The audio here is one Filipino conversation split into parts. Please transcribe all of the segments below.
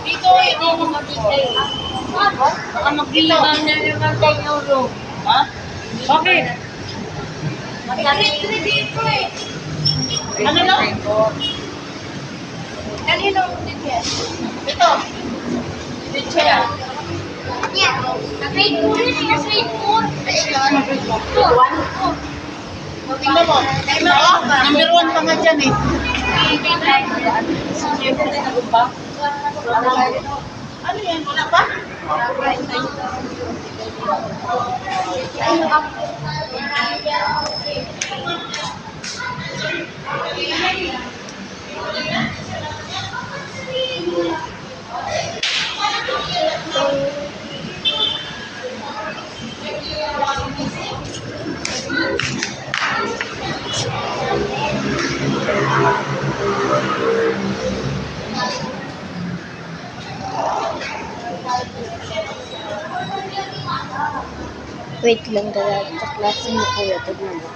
Dito, hindi mo mag-intay. Baka mag-ilan na naman tayo room. Ha? Bakit? Mag-intay dito eh. Ano lang? Kanino dito yan? Ito. Dito yan. Yeah. Grade 4 yun. Grade 4. Tingnan mo. Number 1 pa nga dyan eh. Ano yan? Wala pa? Wait lang, dalawa. Kaklase mo kuya. Tignan mo.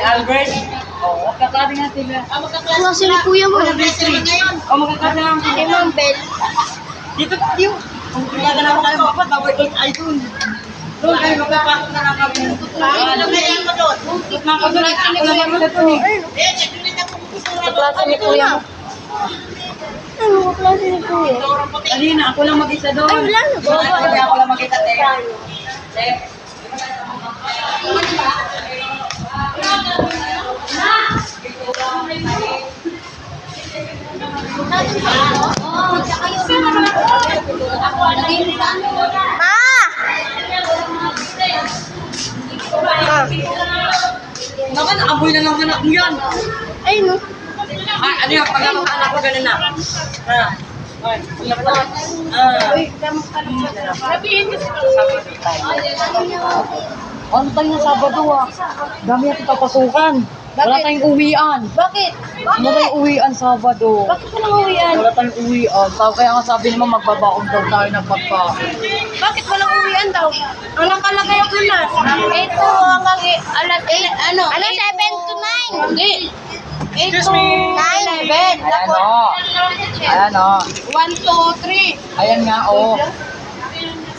Albert? Oo, magkaklase nga sila. Kaklase ni kuya mo. Magkaklase nga sila. Kay Ma'am Bell. Dito tayo. Kung pinaganaw kayo mapat, bawal doon ay doon. Doon kayo magpapasok na lang kami. Ano na yan mo doon? Mga kagulat ka nila mo doon eh. Kaklase ni kuya mo. Ano kaklase ni kuya? Alina, ako lang mag-isa doon. Ay, wala na. Ako lang mag-isa tayo. Nakan, amoy na ng anak mo yan. Ay, no. Ay, ano yung pag-anak ko ganun na? Ay, Sabihin ko ano tayo na Sabado ah? Dami natin papasukan. Wala tayong uwian. Bakit? Wala tayong uwian Sabado. Bakit ka nang uwian? Wala tayong uwian. Kaya nga sabi naman magbabaon daw tayo ng pagkain. Bakit walang uwian daw? Ang nakalagay ako na. Ito hanggang alas 8, ano? Alas 7 to 9. Hindi. 8 to 9, 11. Ayan o. Ayan o. 1 to 3. Ayan nga o.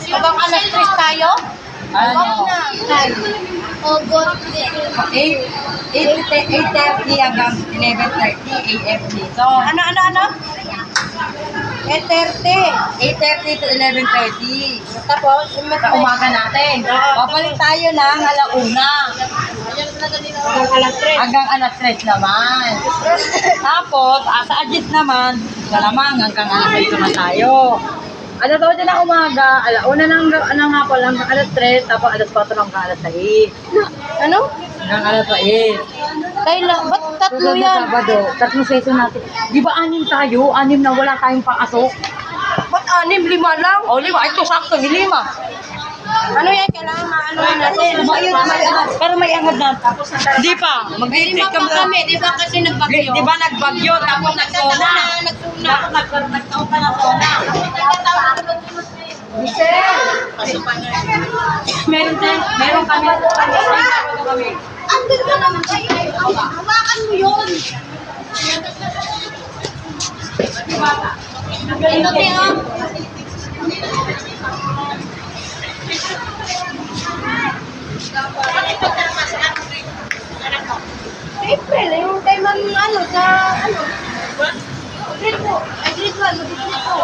Hanggang alas 3 tayo? Ayan o. August 8:30 hanggang 11:30 AM dito. Ano? 8:30. 8:30 to 11:30. Tapos, Sa umaga natin. Babalik tayo ng alauna. hanggang alas 3. Hanggang alas 3 naman. Tapos, sa adjust naman, malamang hanggang alas 8 na tayo. Alas 8 na umaga, alauna ng nga pala hanggang alas 3, tapos alas 4 hanggang alas 6. Ano? Hanggang alas 6. Kailan? Ba't tatlo Susunod na yan? Sabado, tatlong session natin. Di ba 6 tayo? 6 na wala tayong pasok? Ba't 6? 5 lang? O 5, ito sakto, 5. Ano yan? Kailangan maano natin. May angat. Pero may angat na. Di pa. Mag-i-take Lima ka pa kami, di ba kasi nagbagyo? Di ba nagbagyo, tapos nagsona? Tapos nagtaon ka na sona. Michelle! Meron kami. Tanggal ka naman. Hawakan mo yun. Ito, Teo. Siyempre, yung time ano, sa ano. Grade 2. Ay, grade 1. Grade 2.